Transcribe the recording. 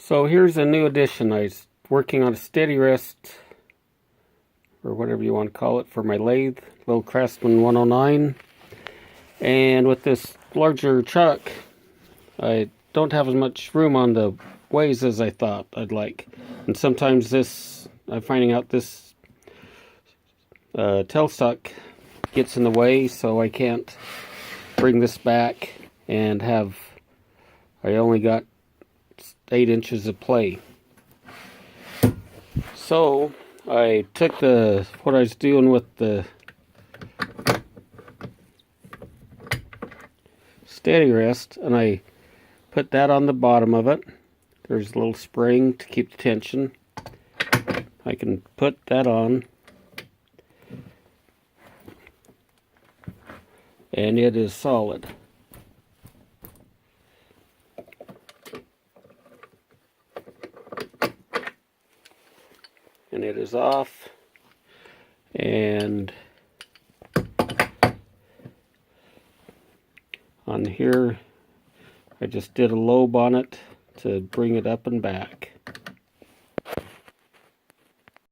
So here's a new addition. I was working on a steady rest, or whatever you want to call it, for my lathe, little Craftsman 109. And with this larger chuck, I don't have as much room on the ways as I thought I'd like. And sometimes I'm finding out this tailstock gets in the way, so I can't bring this back and I only got 8 inches of play. So I took what I was doing with the steady rest, and I put that on the bottom of it. There's a little spring to keep the tension. I can put that on, and it is solid. And it is off, and on here I just did a lobe on it to bring it up and back.